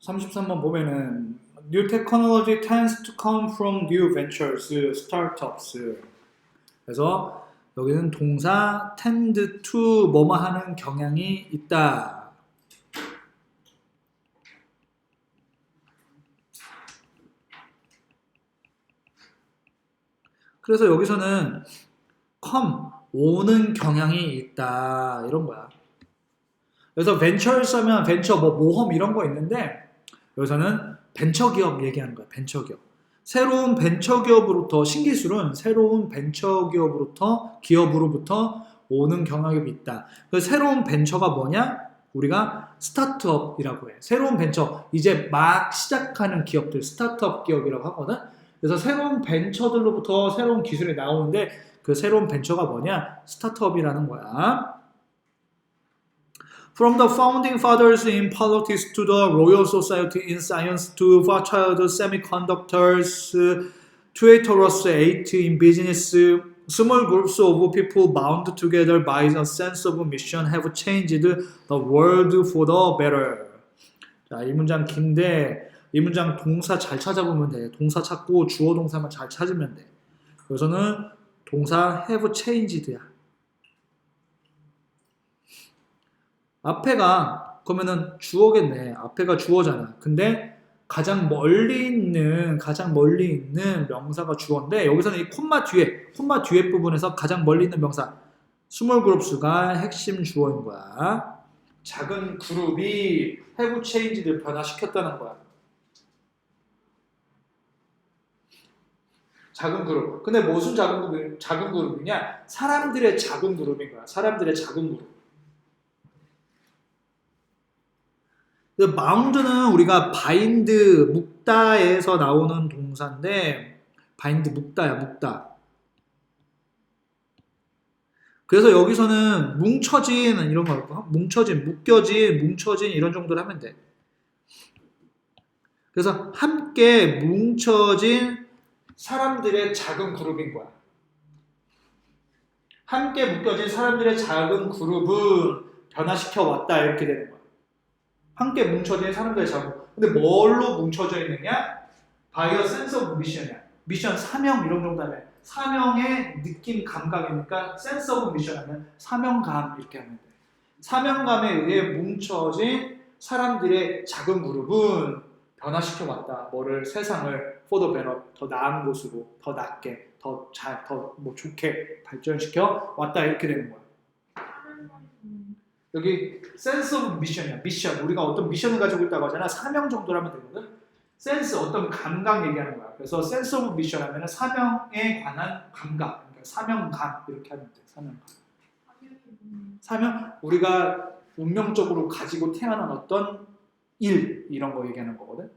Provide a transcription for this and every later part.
33번 보면은 New technology tends to come from new ventures, startups. 그래서 여기는 동사 tend to 뭐뭐 하는 경향이 있다. 그래서 여기서는 come, 오는 경향이 있다. 이런 거야. 그래서 ventures 하면 벤처, 뭐 모험 이런 거 있는데 여기서는 벤처기업 얘기하는 거야. 벤처기업. 새로운 벤처기업으로부터 신기술은 새로운 기업으로부터 오는 경향이 있다. 그래서 새로운 벤처가 뭐냐? 우리가 스타트업이라고 해. 새로운 벤처, 이제 막 시작하는 기업들, 스타트업 기업이라고 하거든. 그래서 새로운 벤처들로부터 새로운 기술이 나오는데 그 새로운 벤처가 뭐냐? 스타트업이라는 거야. From the founding fathers in politics to the Royal Society in science to Fairchild Semiconductors, Traitorous 8 in business, small groups of people bound together by a sense of mission have changed the world for the better. 자, 이 문장 긴데 이 문장 동사 잘 찾아보면 돼. 동사 찾고 주어 동사만 잘 찾으면 돼. 여기서는 동사 have changed야. 앞에가 그러면은 주어겠네. 앞에가 주어잖아. 근데 가장 멀리 있는 명사가 주어인데 여기서는 이 콤마 뒤에 부분에서 가장 멀리 있는 명사 스몰 그룹스가 핵심 주어인 거야. 작은 그룹이 have changed를 변화시켰다는 거야. 작은 그룹. 근데 무슨 작은 그룹이냐? 사람들의 작은 그룹인 거야. 사람들의 작은 그룹. 마운드는 우리가 바인드, 묶다에서 나오는 동사인데 바인드, 묶다야, 묶다. 그래서 여기서는 뭉쳐진 이런 거, 뭉쳐진 이런 정도로 하면 돼. 그래서 함께 뭉쳐진 사람들의 작은 그룹인 거야. 함께 묶여진 사람들의 작은 그룹은 변화시켜 왔다 이렇게 되는 거야. 함께 뭉쳐진 사람들의 작은. 근데 뭘로 뭉쳐져 있느냐? By a sense of mission이야. 미션, 사명 이런 정도 하면 사명의 느낌, 감각이니까 sense of mission 하면 사명감 이렇게 하면 돼. 사명감에 의해 뭉쳐진 사람들의 작은 그룹은 변화시켜 왔다. 뭐를? 세상을 for the better, 더 나은 곳으로, 더 낫게, 더 잘, 더 뭐 좋게 발전시켜 왔다 이렇게 되는 거야. 여기 sense of mission이야. 미션. 우리가 어떤 미션을 가지고 있다고 하잖아. 사명 정도로 하면 되거든. 센스, 어떤 감각 얘기하는 거야. 그래서 sense of mission 하면 사명에 관한 감각. 그러니까 사명감 이렇게 하면 돼. 사명감. 사명, 우리가 운명적으로 가지고 태어난 어떤 일 이런 거 얘기하는 거거든.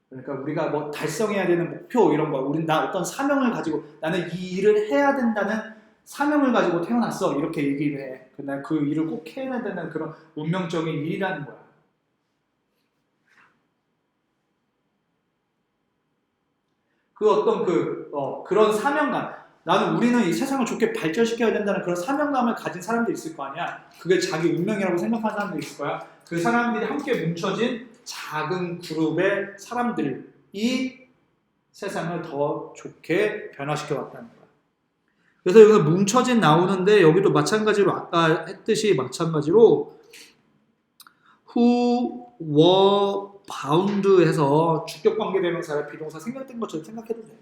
그러니까 우리가 뭐 달성해야 되는 목표 이런 거. 우린 나 어떤 사명을 가지고 나는 이 일을 해야 된다는 사명을 가지고 태어났어 이렇게 얘기를 해. 난 그 일을 꼭 해야 되는 그런 운명적인 일이라는 거야. 그 어떤 그런 사명감. 우리는 이 세상을 좋게 발전시켜야 된다는 그런 사명감을 가진 사람들이 있을 거 아니야. 그게 자기 운명이라고 생각하는 사람들이 있을 거야. 그 사람들이 함께 뭉쳐진 작은 그룹의 사람들이 세상을 더 좋게 변화시켜 왔다는 거야. 그래서 여기 뭉쳐진 나오는데 여기도 마찬가지로 아까 했듯이 마찬가지로 who were bound 해서 주격관계 대명사랑 비동사 생략된 것처럼 생각해도 돼.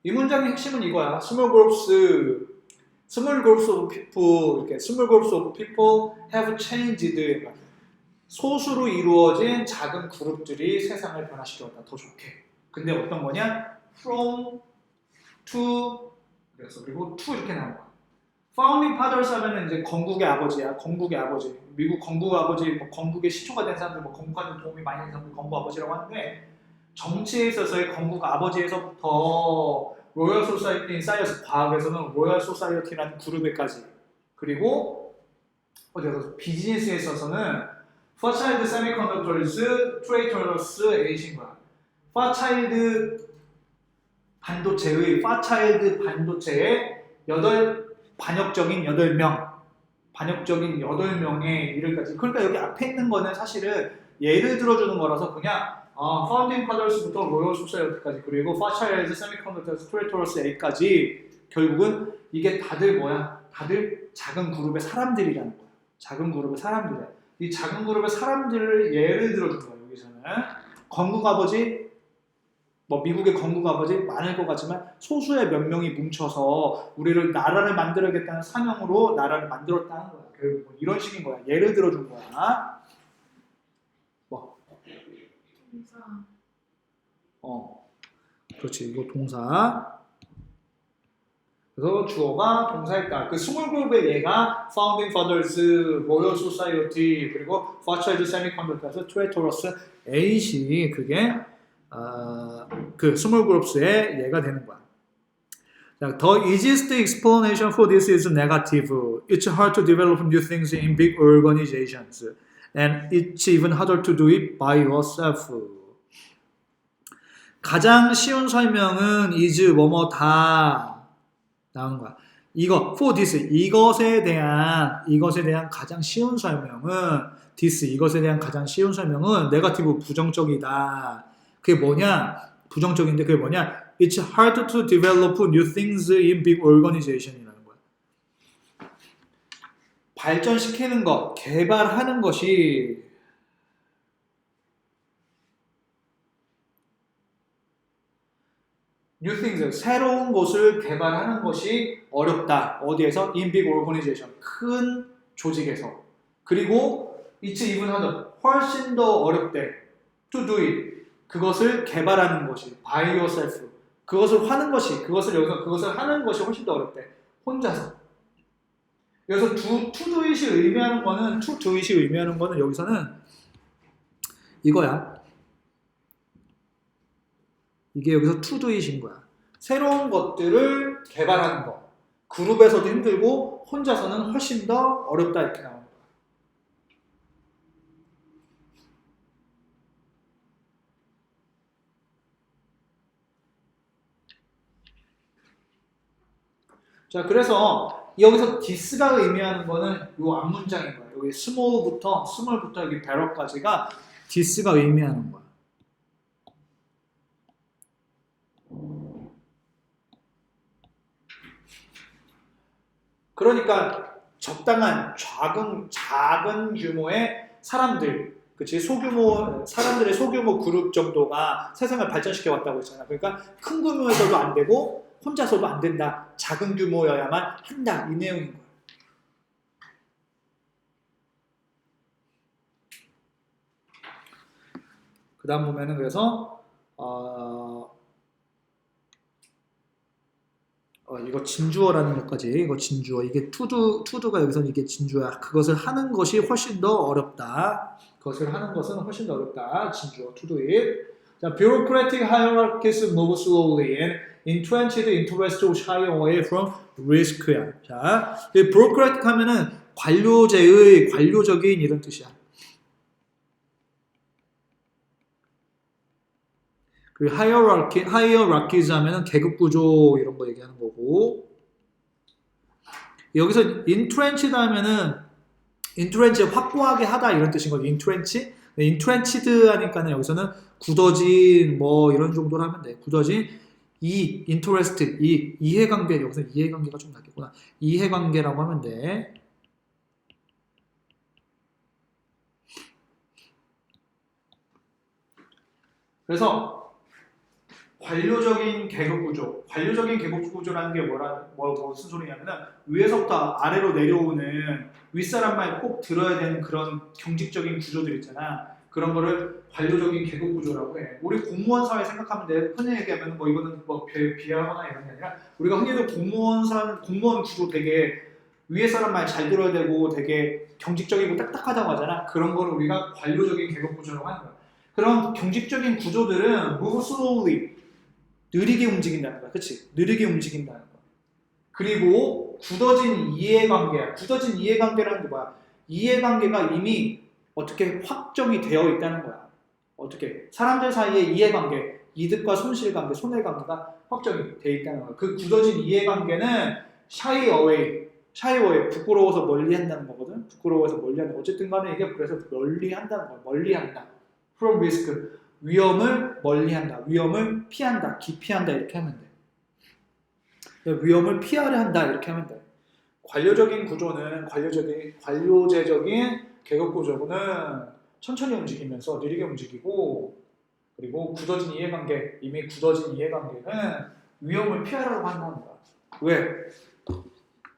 이 문장의 핵심은 이거야. small groups of people, 이렇게 small groups of people have changed. 소수로 이루어진 작은 그룹들이 세상을 변화시켰다. 더 좋게. 근데 어떤 거냐? From, to, 그리고 to 이렇게 나온 거야. Founding Fathers 하면은 이제 건국의 아버지야. 건국의 아버지. 미국 건국 아버지, 뭐 건국의 시초가 된 사람들, 뭐 건국하는 도움이 많이 된 사람들 건국 아버지라고 하는데 정치에 있어서의 건국 아버지에서부터 로열 소사이티 사이언스, 과학에서는 로열 소사이어티라는 그룹에까지, 그리고 어디서 비즈니스에 있어서는 Fairchild Semiconductors, Traitorous 8인 거야. Fairchild 반도체의 반역적인 8명 반역적인 8명의 일을까지. 그러니까 여기 앞에 있는 거는 사실은 예를 들어주는 거라서 그냥 파운딩 파더스부터 로열 소사이어티까지 그리고 파차이즈 세미컨덕터 스토리토러스 A까지 결국은 이게 다들 뭐야? 다들 작은 그룹의 사람들이라는 거야. 작은 그룹의 사람들이야. 이 작은 그룹의 사람들을 예를 들어주는 거야. 여기서는 건국 아버지 뭐 미국의 건국 아버지 많을 것 같지만 소수의 몇 명이 뭉쳐서 우리를 나라를 만들어야겠다는 사명으로 나라를 만들었다는 거야. 결국 이런 식인 거야. 예를 들어준 거야. 뭐? 동사. 그렇지. 이거 동사. 그래서 주어가 동사였다. 그 스몰 그룹의 얘가 Founding Fathers, Royal Society, 그리고 Fairchild Semiconductor, Traitorous A이 그게 그 스몰 그룹스의 얘가 되는 거야. 자, The easiest explanation for this is negative. It's hard to develop new things in big organizations, and it's even harder to do it by yourself. 가장 쉬운 설명은 is 뭐뭐다 나오는 거야. 이거 for this 이것에 대한 가장 쉬운 설명은 this 이것에 대한 가장 쉬운 설명은 네거티브 부정적이다. 그게 뭐냐? 부정적인데 그게 뭐냐? It's hard to develop new things in big organization이라는 거야. 발전시키는 것, 개발하는 것이 new things, 새로운 것을 개발하는 것이 어렵다. 어디에서? In big organization, 큰 조직에서. 그리고 it's even harder, 훨씬 더 어렵대. To do it, 그것을 개발하는 것이 by yourself, 그것을 하는 것이, 그것을 하는 것이 훨씬 더 어렵대. 혼자서. 여기서 to do it이 의미하는 거는 여기서는 이거야. 이게 여기서 to do it인 거야. 새로운 것들을 개발하는 거. 그룹에서도 힘들고 혼자서는 훨씬 더 어렵다 이렇게 나오는 거야. 자, 그래서 여기서 this가 의미하는 거는 요 앞문장인 거야. 여기 small부터 여기 barrel까지가 this가 의미하는 거야. 그러니까 적당한 작은 규모의 사람들, 그치? 사람들의 소규모 그룹 정도가 세상을 발전시켜 왔다고 했잖아. 그러니까 큰 규모에서도 안 되고 혼자서도 안 된다. 작은 규모여야만 한다. 이 내용인 거야. 그 다음 보면은 그래서 이거 진주어라는 것까지, 이거 진주어. 이게 투두가 여기서는 이게 진주어야. 그것을 하는 것이 훨씬 더 어렵다. 그것을 하는 것은 훨씬 더 어렵다. 진주어, to do it. 자, bureaucratic hierarchies move slowly and entrenched interests shy away from risk야. 자, 이 bureaucratic 하면은 관료적인 이런 뜻이야. 그리고 hierarchies 하면은 계급 구조 이런 거 얘기하는 거고, 여기서 entrenched 하면은 entrench 확고하게 하다 이런 뜻인 거죠. entrenched 하니까는 여기서는 굳어진 뭐 이런 정도로 하면 돼. 굳어진 interest 이해관계, 여기서 이해관계가 좀 낫겠구나. 이해관계라고 하면 돼. 그래서 관료적인 계급 구조라는 게 무슨 소리냐면은 위에서부터 아래로 내려오는 윗사람만 꼭 들어야 되는 그런 경직적인 구조들 있잖아. 그런 거를 관료적인 계급 구조라고 해. 우리 공무원 사회 생각하면 돼. 흔히 얘기하면 뭐 이거는 뭐 비하거나 이런 게 아니라 우리가 흔히도 공무원 구조 되게 위에 사람 말 잘 들어야 되고 되게 경직적이고 딱딱하다고 하잖아. 그런 거를 우리가 관료적인 계급 구조라고 하는 거야. 그런 경직적인 구조들은 move slowly, 느리게 움직인다는 거야. 그치? 느리게 움직인다는 거야. 그리고 굳어진 이해관계야. 굳어진 이해관계라는 게 뭐야? 이해관계가 이미 어떻게 확정이 되어 있다는 거야. 어떻게? 사람들 사이의 이해관계, 이득과 손실관계, 손해관계가 확정이 되어 있다는 거야. 그 굳어진 이해관계는 shy away, 샤이워해 부끄러워서 멀리 한다는 거거든. 부끄러워서 멀리 한다. 어쨌든 간에 이게 그래서 멀리 한다는 거야. 멀리 한다. from risk 위험을 멀리 한다. 위험을 피한다. 기피한다 이렇게 하면 돼. 위험을 피하려 한다 이렇게 하면 돼. 관료적인 구조는 관료제적인 계급 구조는 천천히 움직이면서 느리게 움직이고 그리고 굳어진 이해관계 이미 굳어진 이해관계는 위험을 피하려고 한다는 거야. 왜?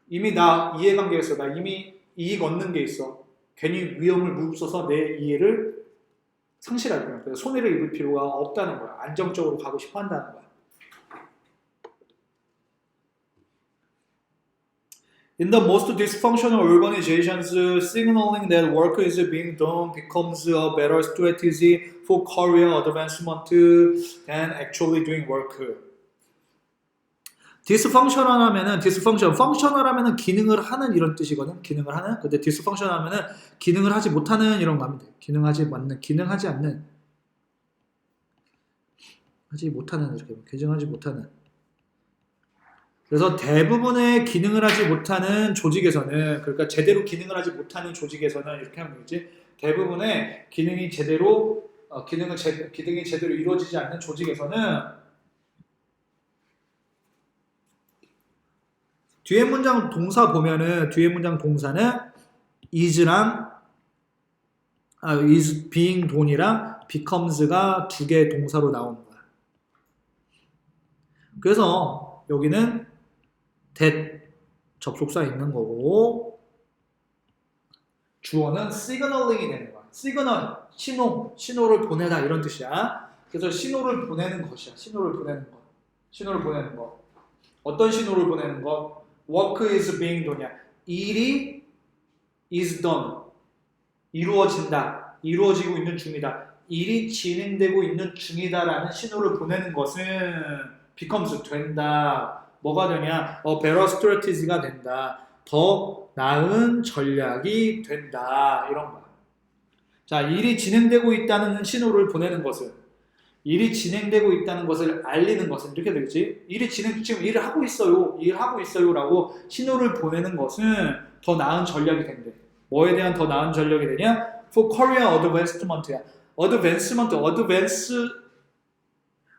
이미 나 이해관계 있어. 나 이미 이익 얻는 게 있어. 괜히 위험을 무릅써서 내 이해를 상실할 거야. 그래서 손해를 입을 필요가 없다는 거야. 안정적으로 가고 싶어 한다는 거야. In the most dysfunctional organizations, signaling that work is being done becomes a better strategy for career advancement than actually doing work. dysfunctional 하면은 functional 하면은 기능을 하는 이런 뜻이거든. 기능을 하는. 근데 dysfunctional 하면은 기능을 하지 못하는 이런 거 하면 돼. 기능하지 않는. 하지 못하는 이렇게 개정하지 못하는. 그래서 대부분의 기능을 하지 못하는 조직에서는 그러니까 제대로 기능을 하지 못하는 조직에서는 이렇게 하면 되지. 대부분의 기능이 제대로 이루어지지 않는 조직에서는 뒤에 문장 동사 보면은 뒤에 문장 동사는 is랑 is being done이랑 becomes가 두 개의 동사로 나오는 거야. 그래서 여기는 that 접속사 있는 거고 주어는 signaling이 되는 거야. signal, 신호를 보내다 이런 뜻이야. 그래서 신호를 보내는 것이야. 신호를 보내는 거. 어떤 신호를 보내는 거? work is being done이야. 일이 is done. 이루어진다. 이루어지고 있는 중이다. 일이 진행되고 있는 중이다라는 신호를 보내는 것은 becomes 된다. 뭐가 되냐? better strategy가 된다. 더 나은 전략이 된다. 이런 거야. 자, 일이 진행되고 있다는 신호를 보내는 것은 일이 진행되고 있다는 것을 알리는 것은 이렇게 되겠지. 지금 일을 하고 있어요라고 신호를 보내는 것은 더 나은 전략이 된대. 뭐에 대한 더 나은 전략이 되냐? For career advancement야.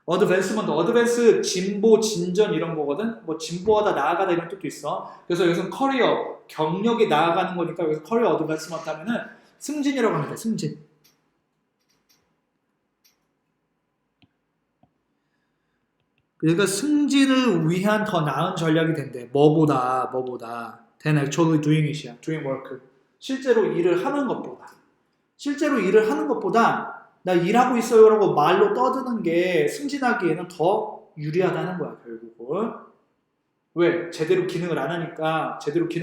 advance, 진보, 진전 이런 거거든. 뭐 진보하다, 나아가다 이런 뜻도 있어. 그래서 여기서 커리어, 경력이 나아가는 거니까 여기서 커리어 어드밴스먼트 하면은 승진이라고 합니다. 승진. 그러니까 승진을 위한 더 나은 전략이 된대. 뭐보다 than actually doing it이야. doing work. 실제로 일을 하는 것보다 나 일하고 있어요라고 말로 떠드는 게 승진하기에는 더 유리하다는 거야, 결국은. 왜? 제대로 기능을 안 하니까 조직이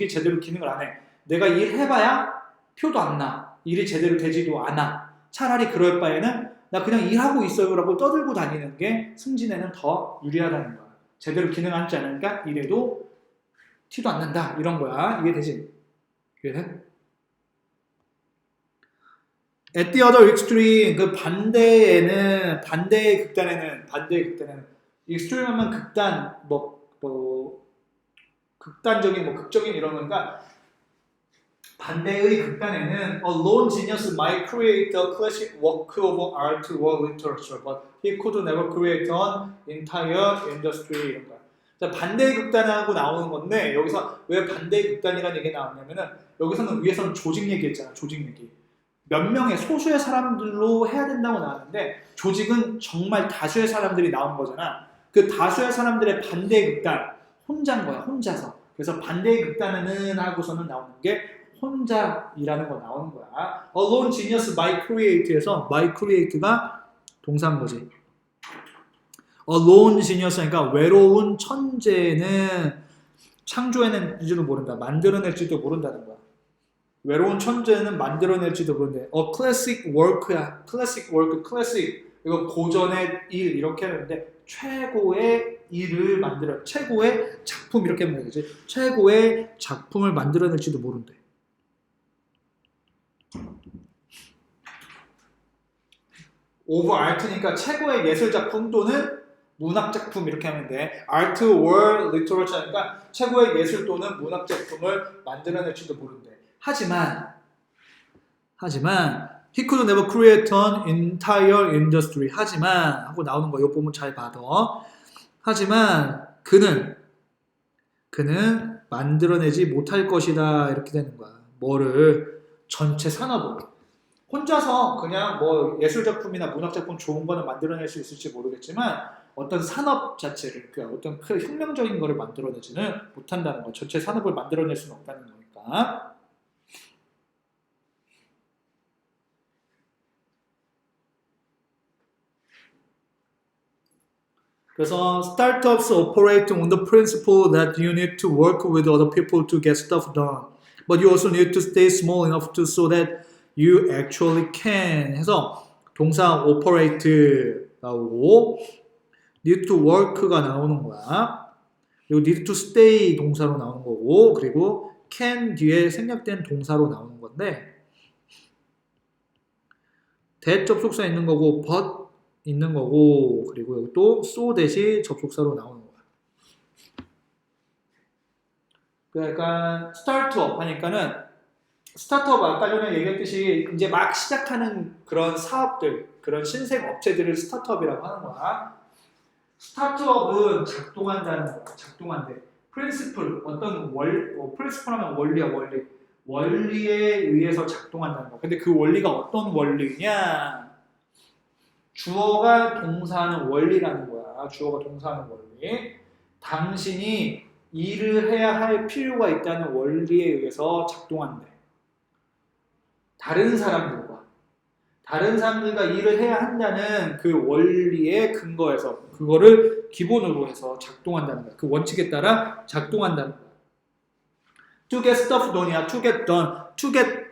제대로 기능을 안 해. 내가 일해봐야 표도 안 나. 일이 제대로 되지도 않아. 차라리 그럴 바에는 나 그냥 일하고 있어요라고 떠들고 다니는 게 승진에는 더 유리하다는 거야. 제대로 기능하지 않으니까 일해도 티도 안 난다. 이런 거야. 이해되지? 이해돼? At the other extreme, 그 반대의 극단에는 extreme 하면 극단, 극단적인, 극적인 이런 거니까 반대의 극단에는 a lone genius might create a classic work of art or literature, but he could never create an entire industry 이런 거야. 자, 반대의 극단하고 나오는 건데 여기서 왜 반대의 극단이라는 얘기 나오냐면은 여기서는 위에서는 조직 얘기했잖아. 조직 얘기. 몇 명의 소수의 사람들로 해야 된다고 나왔는데 조직은 정말 다수의 사람들이 나온 거잖아. 그 다수의 사람들의 반대의 극단 혼자인 거야. 혼자서. 그래서 반대의 극단은 하고서는 나오는 게 혼자이라는 거 나오는 거야. Alone genius might create에서 might create가 동사인 거지. Alone genius니까 외로운 천재는 창조해낼지도 모른다. 만들어낼지도 모른다는 거야. 외로운 천재는 만들어낼지도 모른대. classic work야. classic. 이거 고전의 일 이렇게 하는데 최고의 일을 최고의 작품 이렇게 하면 되지. 최고의 작품을 만들어낼지도 모른대. over art니까 최고의 예술 작품 또는 문학 작품 이렇게 하면 돼. Art or literature 그러니까 최고의 예술 또는 문학 작품을 만들어낼지도 모른대. 하지만 he could never create an entire industry. 하지만 하고 나오는 거 이 부분 잘 받아. 하지만 그는 만들어내지 못할 것이다 이렇게 되는 거야. 뭐를? 전체 산업을. 혼자서 그냥 뭐 예술 작품이나 문학 작품 좋은 거는 만들어낼 수 있을지 모르겠지만 어떤 산업 자체를 그러니까 어떤 큰 혁명적인 거를 만들어내지는 못한다는 거. 전체 산업을 만들어낼 수는 없다는 거니까. 그래서 startups operate on the principle that you need to work with other people to get stuff done. But you also need to stay small enough to so that you actually can 해서 동사 operate 나오고 need to work가 나오는 거야. 그리고 need to stay 동사로 나오는 거고 그리고 can 뒤에 생략된 동사로 나오는 건데 that 접속사 있는 거고 but 있는 거고 그리고 여기 또 so that이 접속사로 나오는 거야. 그러니까 스타트업 하니까는 스타트업 아까 전에 얘기했듯이 이제 막 시작하는 그런 사업들 그런 신생 업체들을 스타트업이라고 하는 거야. 스타트업은 작동한다는 거야. 작동한대. 프린시플 어떤 프린시플 하면 원리야 원리. 원리에 의해서 작동한다는 거야. 근데 그 원리가 어떤 원리냐? 주어가 동사하는 원리라는 거야. 주어가 동사하는 원리. 당신이 일을 해야 할 필요가 있다는 원리에 의해서 작동한대. 다른 사람들과 일을 해야 한다는 그 원리에 근거해서 그거를 기본으로 해서 작동한다는 거야. 그 원칙에 따라 작동한다는 거야. To get stuff done이야. To get done. To get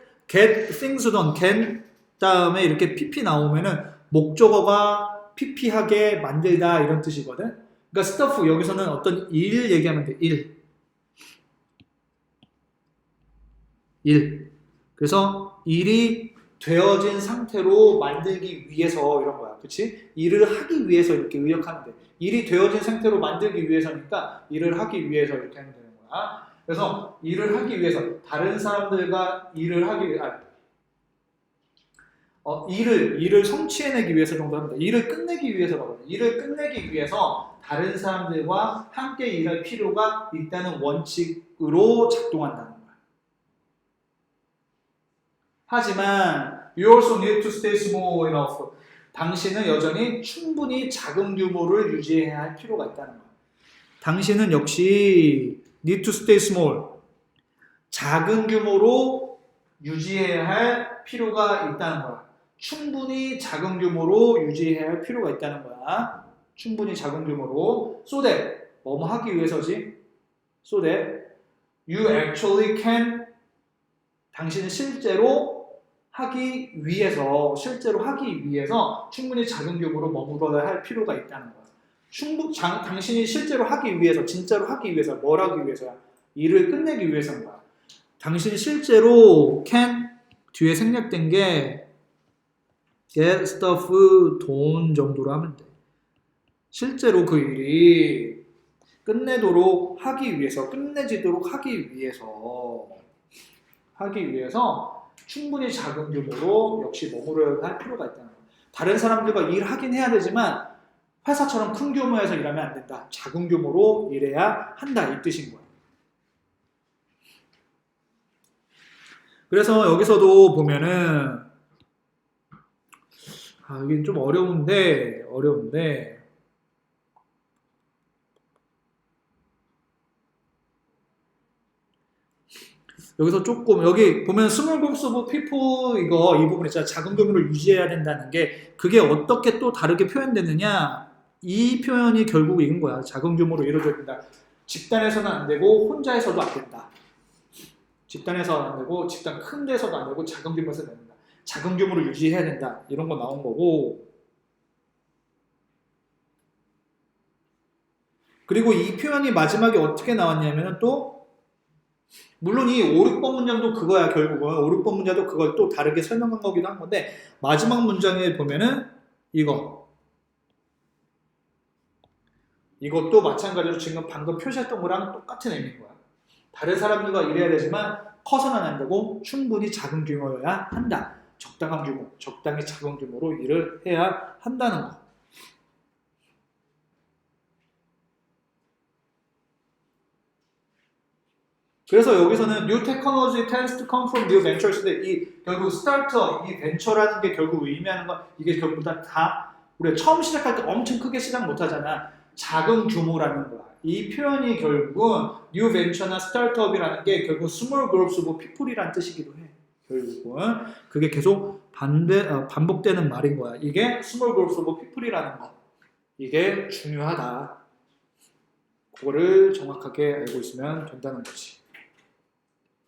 things done. get 다음에 이렇게 pp 나오면은 목적어가 pp하게 만들다 이런 뜻이거든. 그러니까 stuff 여기서는 어떤 일 얘기하면 돼. 일. 그래서 일이 되어진 상태로 만들기 위해서 이런 거야. 그치? 일을 하기 위해서 이렇게 의역하면 돼. 일이 되어진 상태로 만들기 위해서니까 일을 하기 위해서 이렇게 하면 되는 거야. 그래서 일을 하기 위해서 다른 사람들과 일을 하기 위해서 일을 성취해내기 위해서 정도 합니다. 일을 끝내기 위해서라고. 일을 끝내기 위해서 다른 사람들과 함께 일할 필요가 있다는 원칙으로 작동한다는 거야. 하지만 you also need to stay small enough. 당신은 여전히 충분히 작은 규모를 유지해야 할 필요가 있다는 거야. 당신은 역시 need to stay small. 작은 규모로 유지해야 할 필요가 있다는 거야. 충분히 작은 규모로 유지해야 할 필요가 있다는 거야. 충분히 작은 규모로. So that, 뭐뭐 하기 위해서지? So that you actually can, 당신은 실제로 하기 위해서 충분히 작은 규모로 머물러야 할 필요가 있다는 거야. 당신이 실제로 하기 위해서, 진짜로 하기 위해서, 뭘 하기 위해서야? 일을 끝내기 위해서인 거야. 당신이 실제로 can, 뒤에 생략된 게 get stuff 돈 정도로 하면 돼. 실제로 그 일이 끝내지도록 하기 위해서 충분히 작은 규모로 역시 머무러야 할 필요가 있다는 거야. 다른 사람들과 일하긴 해야 되지만 회사처럼 큰 규모에서 일하면 안 된다. 작은 규모로 일해야 한다. 이 뜻인 거야. 그래서 여기서도 보면은 이게 좀 어려운데 여기서 조금 여기 보면 small groups of people 이 부분 있잖아. 작은 규모를 유지해야 된다는 게 그게 어떻게 또 다르게 표현되느냐 이 표현이 결국 이건 거야. 작은 규모로 이루어져야 된다. 집단에서는 안 되고 혼자에서도 안 된다. 집단에서는 안 되고 집단 큰 데서도 안 되고 작은 규모에서도 안 된다. 작은 규모를 유지해야 된다. 이런 거 나온 거고 그리고 이 표현이 마지막에 어떻게 나왔냐면은 또 물론 이 5, 6번 문장도 그거야 결국은 5, 6번 문장도 그걸 또 다르게 설명한 거기도 한 건데 마지막 문장에 보면은 이거 이것도 마찬가지로 지금 방금 표시했던 거랑 똑같은 의미인 거야. 다른 사람들과 일해야 되지만 커서는 안 되고 충분히 작은 규모여야 한다. 적당한 규모, 적당히 작은 규모로 일을 해야 한다는 거. 그래서 여기서는 New technology tends to come from new ventures인데 이 결국 스타트업, 이 벤처라는 게 결국 의미하는 건 이게 결국 다 우리가 처음 시작할 때 엄청 크게 시작 못 하잖아. 작은 규모라는 거야. 이 표현이 결국은 new venture나 스타트업이라는 게 결국 small groups of people이라는 뜻이기도 해. 결국은 그게 계속 반복되는 말인 거야. 이게 small groups of people이라는 거. 이게 중요하다. 그거를 정확하게 알고 있으면 된다는 거지.